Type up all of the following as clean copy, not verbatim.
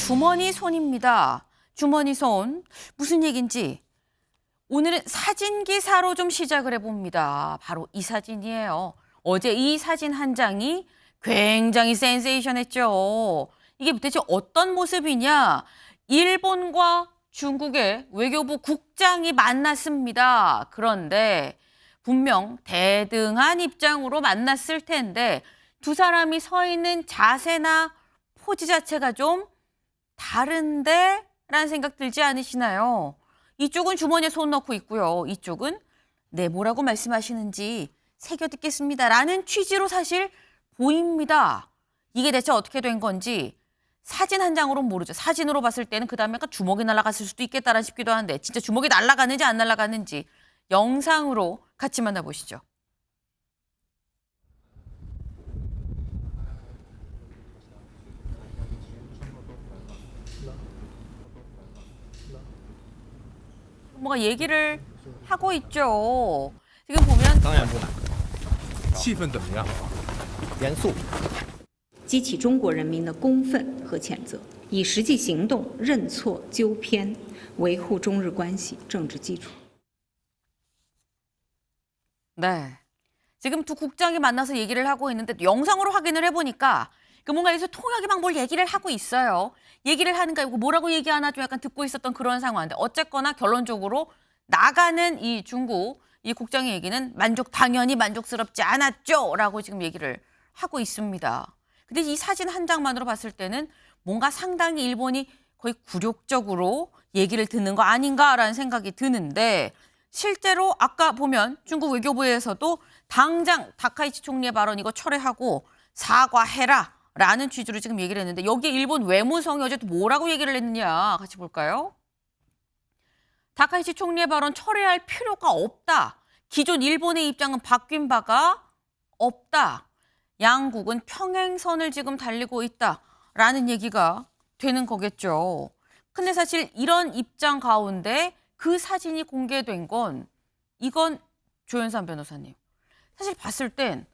주머니 손입니다. 주머니 손. 무슨 얘기인지 오늘은 사진 기사로 좀 시작을 해봅니다. 바로 이 사진이에요. 어제 이 사진 한 장이 굉장히 센세이션했죠. 이게 대체 어떤 모습이냐? 일본과 중국의 외교부 국장이 만났습니다. 그런데 분명 대등한 입장으로 만났을 텐데 두 사람이 서 있는 자세나 포즈 자체가 좀 다른데? 라는 생각 들지 않으시나요? 이쪽은 주머니에 손 넣고 있고요. 이쪽은 네, 뭐라고 말씀하시는지 새겨 듣겠습니다. 라는 취지로 사실 보입니다. 이게 대체 어떻게 된 건지 사진 한 장으로는 모르죠. 사진으로 봤을 때는 그 다음에 약간 주먹이 날아갔을 수도 있겠다라는 싶기도 한데 진짜 주먹이 날아가는지 안 날아가는지 영상으로 같이 만나보시죠. 뭔가 얘기를 하고 있죠. 지금 보면 当然不难。气氛怎么样？严肃。激起中国人民的公愤和谴责，以实际行动认错纠偏，维护中日关系政治基础。 네. 지금 두 국장이 만나서 얘기를 하고 있는데 영상으로 확인을 해보니까 뭔가 여기서 통역이 막 뭘 얘기를 하고 있어요. 얘기를 하는가 이거 뭐라고 얘기하나 좀 약간 듣고 있었던 그런 상황인데 어쨌거나 결론적으로 나가는 이 중국 이 국장의 얘기는 당연히 만족스럽지 않았죠 라고 지금 얘기를 하고 있습니다. 근데 이 사진 한 장만으로 봤을 때는 뭔가 상당히 일본이 거의 굴욕적으로 얘기를 듣는 거 아닌가라는 생각이 드는데 실제로 아까 보면 중국 외교부에서도 당장 다카이치 총리의 발언 이거 철회하고 사과해라 라는 취지로 지금 얘기를 했는데 여기에 일본 외무성이 어제 또 뭐라고 얘기를 했느냐 같이 볼까요? 다카이치 총리의 발언 철회할 필요가 없다. 기존 일본의 입장은 바뀐 바가 없다. 양국은 평행선을 지금 달리고 있다라는 얘기가 되는 거겠죠. 근데 사실 이런 입장 가운데 그 사진이 공개된 건 이건 조연산 변호사님. 사실 봤을 땐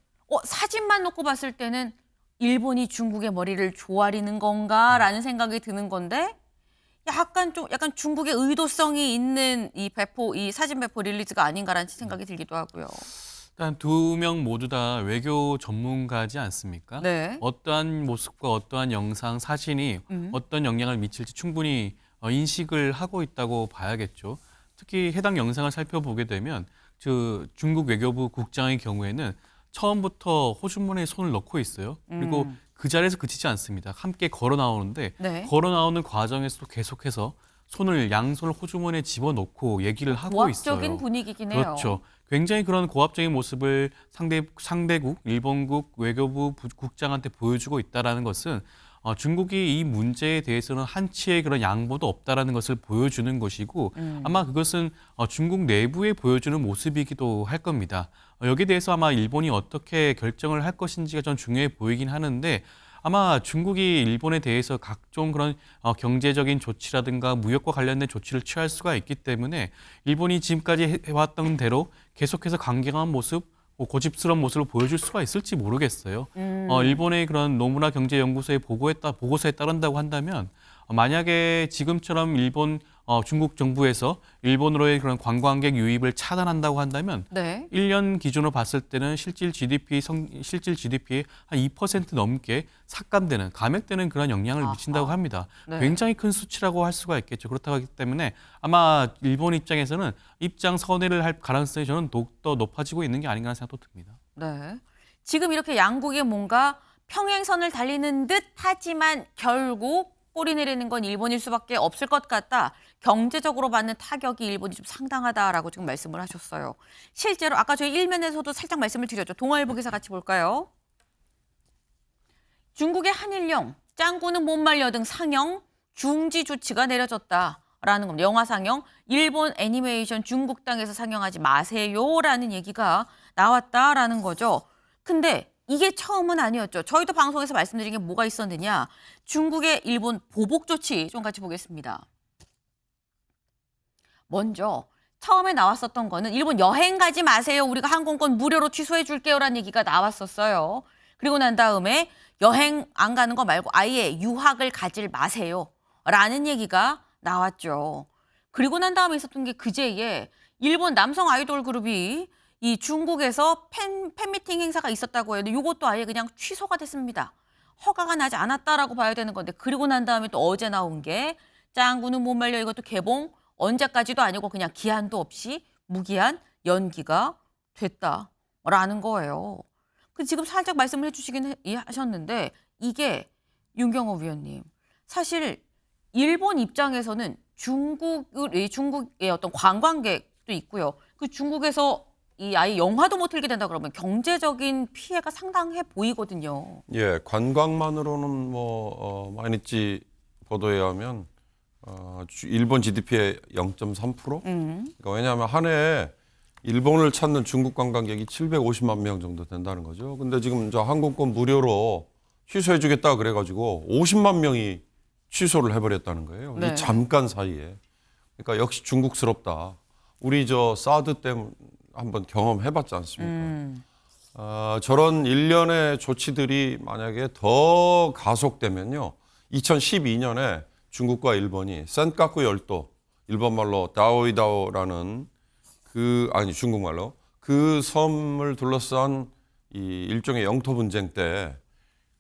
사진만 놓고 봤을 때는 일본이 중국의 머리를 조아리는 건가라는 생각이 드는 건데 약간 중국의 의도성이 있는 이 사진 배포 릴리즈가 아닌가라는 생각이 들기도 하고요. 일단 두 명 모두 다 외교 전문가지 않습니까? 네. 어떠한 모습과 어떠한 영상, 사진이 어떤 영향을 미칠지 충분히 인식을 하고 있다고 봐야겠죠. 특히 해당 영상을 살펴보게 되면 중국 외교부 국장의 경우에는 처음부터 호주머니에 손을 넣고 있어요. 그리고 그 자리에서 그치지 않습니다. 함께 걸어 나오는데 네. 걸어 나오는 과정에서도 계속해서 양손을 호주머니에 집어넣고 얘기를 하고 있어요. 고압적인 분위기긴 해요. 그렇죠. 굉장히 그런 고압적인 모습을 상대국, 일본국 외교부 국장한테 보여주고 있다는 것은 중국이 이 문제에 대해서는 한치의 그런 양보도 없다라는 것을 보여주는 것이고 아마 그것은 중국 내부에 보여주는 모습이기도 할 겁니다. 여기에 대해서 아마 일본이 어떻게 결정을 할 것인지가 좀 중요해 보이긴 하는데 아마 중국이 일본에 대해서 각종 그런 경제적인 조치라든가 무역과 관련된 조치를 취할 수가 있기 때문에 일본이 지금까지 해왔던 대로 계속해서 강경한 모습, 고집스러운 모습을 보여줄 수가 있을지 모르겠어요. 일본의 그런 노무라 경제연구소의 보고서에 따른다고 한다면 만약에 지금처럼 중국 정부에서 일본으로의 그런 관광객 유입을 차단한다고 한다면 네. 1년 기준으로 봤을 때는 실질 GDP의 한 2% 넘게 삭감되는, 감액되는 그런 영향을 미친다고 합니다. 네. 굉장히 큰 수치라고 할 수가 있겠죠. 그렇다고 하기 때문에 아마 일본 입장에서는 입장 선회를 할 가능성이 저는 더욱더 높아지고 있는 게 아닌가 하는 생각도 듭니다. 네. 지금 이렇게 양국이 뭔가 평행선을 달리는 듯 하지만 결국 꼬리 내리는 건 일본일 수밖에 없을 것 같다. 경제적으로 받는 타격이 일본이 좀 상당하다라고 지금 말씀을 하셨어요. 실제로 아까 저희 일면에서도 살짝 말씀을 드렸죠. 동아일보 기사 같이 볼까요? 중국의 한일령, 짱구는 못 말려 등 상영, 중지 조치가 내려졌다라는 겁니다. 영화 상영, 일본 애니메이션 중국 땅에서 상영하지 마세요라는 얘기가 나왔다라는 거죠. 근데 이게 처음은 아니었죠. 저희도 방송에서 말씀드린 게 뭐가 있었느냐. 중국의 일본 보복 조치 좀 같이 보겠습니다. 먼저 처음에 나왔었던 거는 일본 여행 가지 마세요. 우리가 항공권 무료로 취소해 줄게요라는 얘기가 나왔었어요. 그리고 난 다음에 여행 안 가는 거 말고 아예 유학을 가질 마세요. 라는 얘기가 나왔죠. 그리고 난 다음에 있었던 게 그제에 일본 남성 아이돌 그룹이 이 중국에서 팬미팅 행사가 있었다고 해요. 근데 이것도 아예 그냥 취소가 됐습니다. 허가가 나지 않았다라고 봐야 되는 건데 그리고 난 다음에 또 어제 나온 게 짱구는 못 말려 이것도 개봉 언제까지도 아니고 그냥 기한도 없이 무기한 연기가 됐다라는 거예요. 그 지금 살짝 말씀을 해주시긴 하셨는데 이게 윤경호 위원님 사실 일본 입장에서는 중국의 어떤 관광객도 있고요. 그 중국에서 이 아예 영화도 못 틀게 된다 그러면 경제적인 피해가 상당해 보이거든요. 예, 관광만으로는 마이니치 보도에 의하면 일본 GDP의 0.3%? 그러니까 왜냐하면 한 해에 일본을 찾는 중국 관광객이 750만 명 정도 된다는 거죠. 근데 지금 저 항공권 무료로 취소해 주겠다 그래가지고 50만 명이 취소를 해버렸다는 거예요. 네. 이 잠깐 사이에. 그러니까 역시 중국스럽다. 우리 저 사드 때문에 한번 경험해봤지 않습니까? 저런 일련의 조치들이 만약에 더 가속되면요. 2012년에 중국과 일본이 센카쿠 열도, 일본말로 다오이다오라는 중국말로 그 섬을 둘러싼 이 일종의 영토 분쟁 때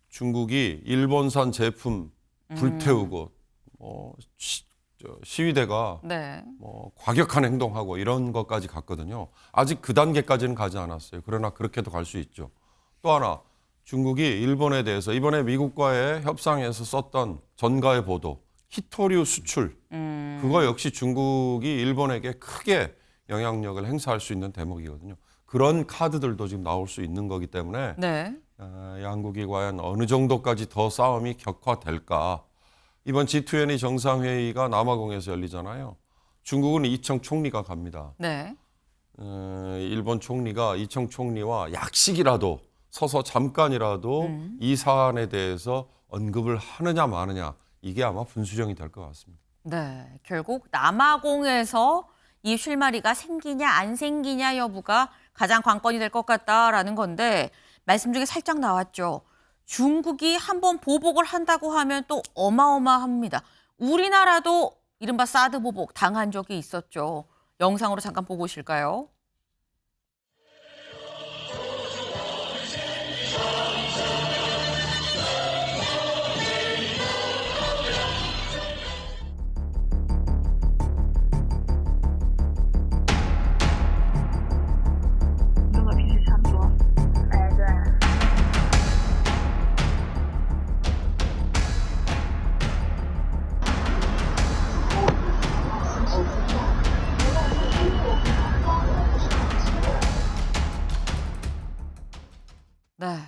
중국이 일본산 제품 불태우고 시위대가 네. 과격한 행동하고 이런 것까지 갔거든요. 아직 그 단계까지는 가지 않았어요. 그러나 그렇게도 갈 수 있죠. 또 하나 중국이 일본에 대해서 이번에 미국과의 협상에서 썼던 전가의 보도 히토류 수출 그거 역시 중국이 일본에게 크게 영향력을 행사할 수 있는 대목이거든요. 그런 카드들도 지금 나올 수 있는 거기 때문에 네. 양국이 과연 어느 정도까지 더 싸움이 격화될까. 이번 G20 정상회의가 남아공에서 열리잖아요. 중국은 이청 총리가 갑니다. 네. 일본 총리가 이청 총리와 약식이라도 서서 잠깐이라도 이 사안에 대해서 언급을 하느냐 마느냐 이게 아마 분수령이 될 것 같습니다. 네. 결국 남아공에서 이 실마리가 생기냐 안 생기냐 여부가 가장 관건이 될 것 같다라는 건데 말씀 중에 살짝 나왔죠. 중국이 한번 보복을 한다고 하면 또 어마어마합니다. 우리나라도 이른바 사드 보복 당한 적이 있었죠. 영상으로 잠깐 보고 오실까요? 네.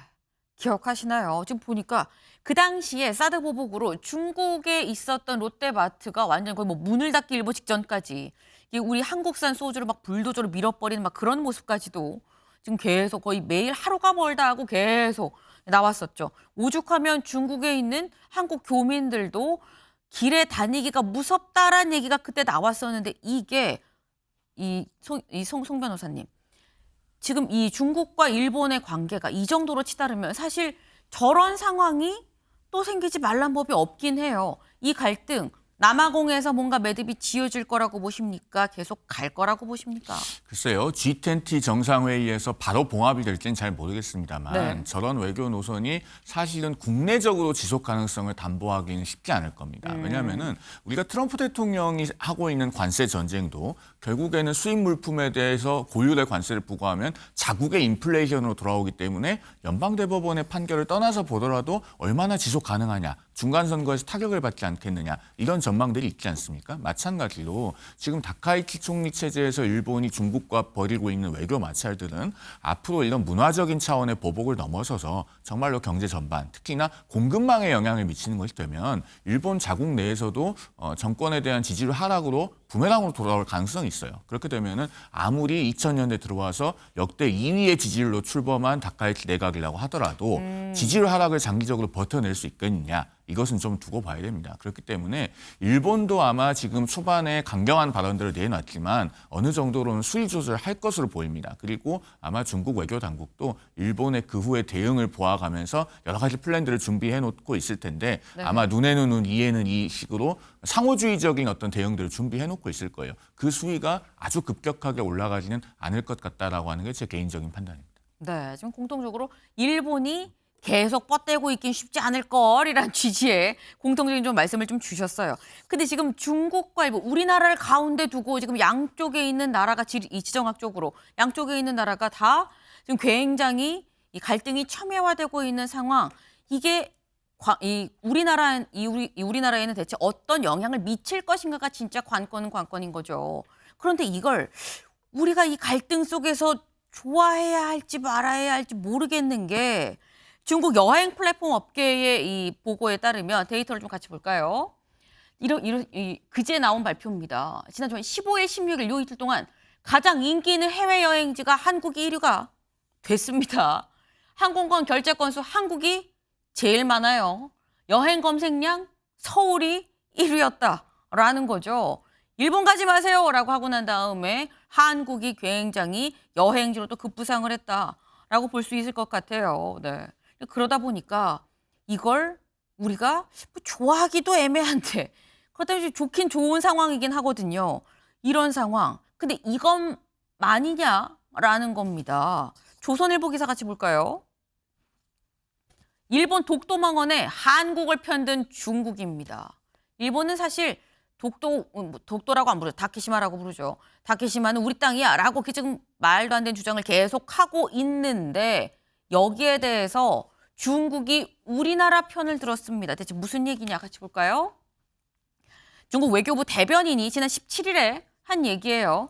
기억하시나요? 지금 보니까 그 당시에 사드 보복으로 중국에 있었던 롯데마트가 완전 거의 뭐 문을 닫기 일보 직전까지 이게 우리 한국산 소주를 막 불도저로 밀어버리는 막 그런 모습까지도 지금 계속 거의 매일 하루가 멀다 하고 계속 나왔었죠. 오죽하면 중국에 있는 한국 교민들도 길에 다니기가 무섭다라는 얘기가 그때 나왔었는데 이게 송 변호사님. 지금 이 중국과 일본의 관계가 이 정도로 치달으면 사실 저런 상황이 또 생기지 말란 법이 없긴 해요. 이 갈등 남아공에서 뭔가 매듭이 지어질 거라고 보십니까? 계속 갈 거라고 보십니까? 글쎄요. G20 정상회의에서 바로 봉합이 될지는 잘 모르겠습니다만 네. 저런 외교 노선이 사실은 국내적으로 지속 가능성을 담보하기는 쉽지 않을 겁니다. 왜냐하면은 우리가 트럼프 대통령이 하고 있는 관세 전쟁도 결국에는 수입 물품에 대해서 고율의 관세를 부과하면 자국의 인플레이션으로 돌아오기 때문에 연방대법원의 판결을 떠나서 보더라도 얼마나 지속 가능하냐. 중간 선거에서 타격을 받지 않겠느냐 이런 전망들이 있지 않습니까? 마찬가지로 지금 다카이치 총리 체제에서 일본이 중국과 벌이고 있는 외교 마찰들은 앞으로 이런 문화적인 차원의 보복을 넘어서서 정말로 경제 전반, 특히나 공급망에 영향을 미치는 것이 되면 일본 자국 내에서도 정권에 대한 지지율 하락으로 부메랑으로 돌아올 가능성이 있어요. 그렇게 되면은 아무리 2000년대 들어와서 역대 2위의 지지율로 출범한 다카이치 내각이라고 하더라도 지지율 하락을 장기적으로 버텨낼 수 있겠느냐. 이것은 좀 두고 봐야 됩니다. 그렇기 때문에 일본도 아마 지금 초반에 강경한 발언들을 내놨지만 어느 정도로는 수위 조절할 것으로 보입니다. 그리고 아마 중국 외교 당국도 일본의 그 후에 대응을 보아가면서 여러 가지 플랜들을 준비해 놓고 있을 텐데 아마 눈에는 눈, 이에는 이 식으로 상호주의적인 어떤 대응들을 준비해 놓고 있을 거예요. 그 수위가 아주 급격하게 올라가지는 않을 것 같다라고 하는 게 제 개인적인 판단입니다. 네, 지금 공통적으로 일본이 계속 뻗대고 있긴 쉽지 않을 걸이란 취지의 공통적인 좀 말씀을 좀 주셨어요. 근데 지금 중국과 일본, 우리나라를 가운데 두고 지금 양쪽에 있는 나라가 이 지정학적으로 양쪽에 있는 나라가 다 지금 굉장히 이 갈등이 첨예화되고 있는 상황. 이게 우리나라에는 대체 어떤 영향을 미칠 것인가가 진짜 관건인 거죠. 그런데 이걸 우리가 이 갈등 속에서 좋아해야 할지 말아야 할지 모르겠는 게 중국 여행 플랫폼 업계의 이 보고에 따르면 데이터를 좀 같이 볼까요? 그제 나온 발표입니다. 지난 15일, 16일 요 이틀 동안 가장 인기 있는 해외 여행지가 한국이 1위가 됐습니다. 항공권 결제 건수 한국이 제일 많아요. 여행 검색량 서울이 1위였다라는 거죠. 일본 가지 마세요라고 하고 난 다음에 한국이 굉장히 여행지로 또 급부상을 했다라고 볼 수 있을 것 같아요. 네. 그러다 보니까 이걸 우리가 뭐 좋아하기도 애매한데 그렇다면 좋긴 좋은 상황이긴 하거든요. 이런 상황. 근데 이것만이냐라는 겁니다. 조선일보 기사 같이 볼까요? 일본 독도망언에 한국을 편든 중국입니다. 일본은 사실 독도라고 안 부르죠. 다케시마라고 부르죠. 다케시마는 우리 땅이야 라고 지금 말도 안 되는 주장을 계속하고 있는데 여기에 대해서 중국이 우리나라 편을 들었습니다. 대체 무슨 얘기냐 같이 볼까요? 중국 외교부 대변인이 지난 17일에 한 얘기예요.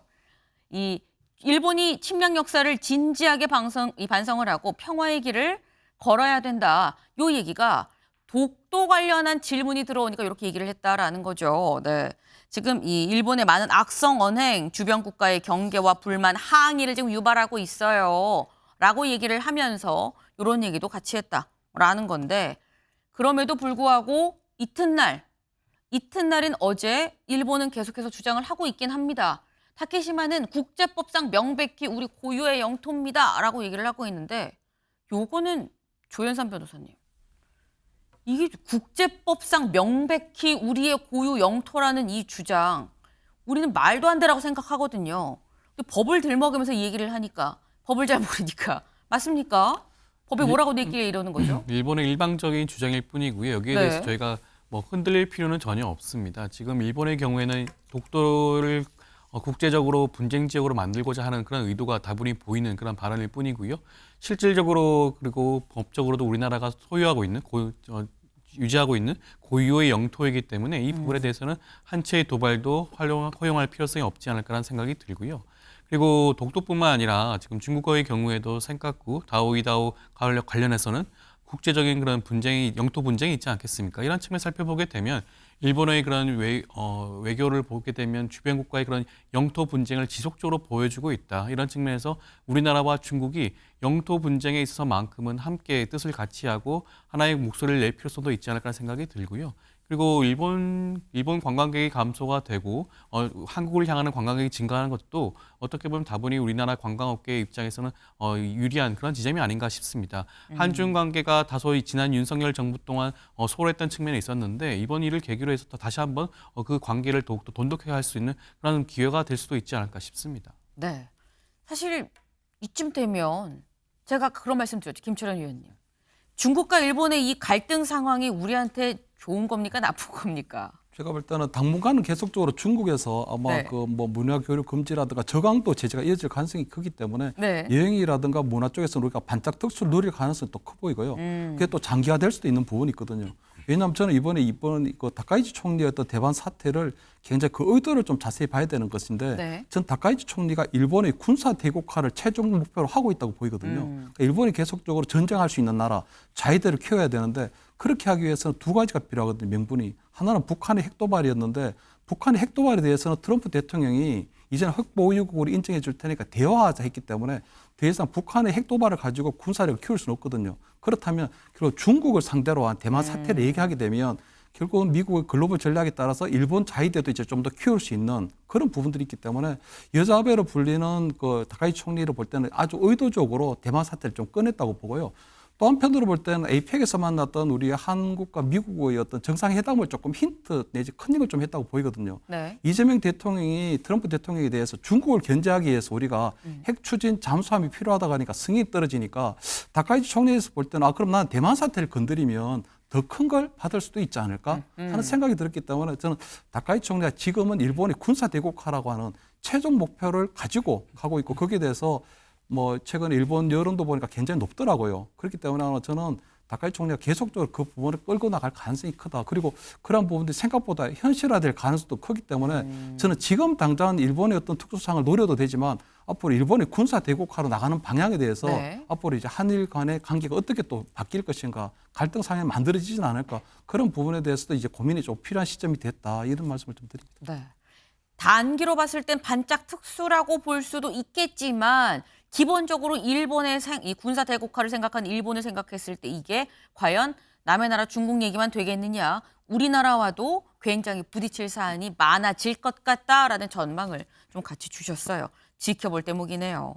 이 일본이 침략 역사를 진지하게 반성을 하고 평화의 길을 걸어야 된다. 요 얘기가 독도 관련한 질문이 들어오니까 이렇게 얘기를 했다라는 거죠. 네. 지금 이 일본의 많은 악성 언행, 주변 국가의 경계와 불만, 항의를 지금 유발하고 있어요. 라고 얘기를 하면서 이런 얘기도 같이 했다라는 건데 그럼에도 불구하고 이튿날인 어제 일본은 계속해서 주장을 하고 있긴 합니다. 타케시마는 국제법상 명백히 우리 고유의 영토입니다. 라고 얘기를 하고 있는데 요거는 조현삼 변호사님. 이게 국제법상 명백히 우리의 고유 영토라는 이 주장 우리는 말도 안 되라고 생각하거든요. 근데 법을 들먹으면서 이 얘기를 하니까 법을 잘 모르니까 맞습니까? 법에 뭐라고 돼 있길래 이러는 거죠? 일본의 일방적인 주장일 뿐이고요. 여기에 네. 대해서 저희가 뭐 흔들릴 필요는 전혀 없습니다. 지금 일본의 경우에는 독도를 국제적으로 분쟁 지역으로 만들고자 하는 그런 의도가 다분히 보이는 그런 발언일 뿐이고요. 실질적으로 그리고 법적으로도 우리나라가 소유하고 있는 유지하고 있는 고유의 영토이기 때문에 이 부분에 대해서는 한치의 도발도 허용할 필요성이 없지 않을까라는 생각이 들고요. 그리고 독도뿐만 아니라 지금 중국과의 경우에도 센카쿠, 다오이다오 관련해서는 국제적인 그런 영토 분쟁이 있지 않겠습니까? 이런 측면을 살펴보게 되면 일본의 그런 외교를 보게 되면 주변 국가의 그런 영토 분쟁을 지속적으로 보여주고 있다. 이런 측면에서 우리나라와 중국이 영토 분쟁에 있어서만큼은 함께 뜻을 같이 하고 하나의 목소리를 낼 필요성도 있지 않을까 생각이 들고요. 그리고 일본 관광객이 감소가 되고 한국을 향하는 관광객이 증가하는 것도 어떻게 보면 다분히 우리나라 관광업계 입장에서는 유리한 그런 지점이 아닌가 싶습니다. 한중 관계가 다소 지난 윤석열 정부 동안 소홀했던 측면이 있었는데 이번 일을 계기로 해서 다시 한번 그 관계를 더욱더 돈독하게 할 수 있는 그런 기회가 될 수도 있지 않을까 싶습니다. 네. 사실 이쯤 되면 제가 그런 말씀 드렸죠. 김철현 위원님. 중국과 일본의 이 갈등 상황이 우리한테 좋은 겁니까? 나쁜 겁니까? 제가 볼 때는 당분간은 계속적으로 중국에서 아마 네. 그 뭐 문화 교류 금지라든가 저강도 제재가 이어질 가능성이 크기 때문에 네. 여행이라든가 문화 쪽에서 우리가 반짝 덕수를 누릴 가능성이 또 커 보이고요. 그게 또 장기화될 수도 있는 부분이 있거든요. 왜냐하면 저는 이번 그 다카이치 총리의 어떤 대반 사태를 굉장히 그 의도를 좀 자세히 봐야 되는 것인데 네. 전 다카이치 총리가 일본의 군사 대국화를 최종 목표로 하고 있다고 보이거든요. 그러니까 일본이 계속적으로 전쟁할 수 있는 나라, 자위대를 키워야 되는데 그렇게 하기 위해서는 두 가지가 필요하거든요. 명분이. 하나는 북한의 핵 도발이었는데 북한의 핵 도발에 대해서는 트럼프 대통령이 이제는 핵보유국으로 인정해 줄 테니까 대화하자 했기 때문에 더 이상 북한의 핵 도발을 가지고 군사력을 키울 수는 없거든요. 그렇다면 결국 중국을 상대로 한 대만 사태를 얘기하게 되면 결국은 미국의 글로벌 전략에 따라서 일본 자위대도 이제 좀 더 키울 수 있는 그런 부분들이 있기 때문에 여자배로 불리는 그 다카이 총리를 볼 때는 아주 의도적으로 대만 사태를 좀 꺼냈다고 보고요. 또 한편으로 볼 때는 에이펙에서 만났던 우리 한국과 미국의 어떤 정상회담을 조금 힌트 내지 컨닝을 좀 했다고 보이거든요. 네. 이재명 대통령이 트럼프 대통령에 대해서 중국을 견제하기 위해서 우리가 핵 추진 잠수함이 필요하다고 하니까 승인이 떨어지니까 다카이치 총리에서 볼 때는 그럼 난 대만 사태를 건드리면 더 큰 걸 받을 수도 있지 않을까 하는 생각이 들었기 때문에 저는 다카이치 총리가 지금은 일본의 군사 대국화라고 하는 최종 목표를 가지고 가고 있고 거기에 대해서 뭐 최근 일본 여론도 보니까 굉장히 높더라고요. 그렇기 때문에 저는 다카이치 총리가 계속적으로 그 부분을 끌고 나갈 가능성이 크다. 그리고 그런 부분들이 생각보다 현실화될 가능성도 크기 때문에 저는 지금 당장 일본의 어떤 특수상을 노려도 되지만 앞으로 일본의 군사 대국화로 나가는 방향에 대해서 네. 앞으로 이제 한일 간의 관계가 어떻게 또 바뀔 것인가, 갈등 상황이 만들어지진 않을까 그런 부분에 대해서도 이제 고민이 좀 필요한 시점이 됐다 이런 말씀을 좀 드립니다. 네. 단기로 봤을 땐 반짝 특수라고 볼 수도 있겠지만 기본적으로 일본의 이 군사 대국화를 생각한 일본을 생각했을 때 이게 과연 남의 나라 중국 얘기만 되겠느냐. 우리나라와도 굉장히 부딪힐 사안이 많아질 것 같다라는 전망을 좀 같이 주셨어요. 지켜볼 대목이네요.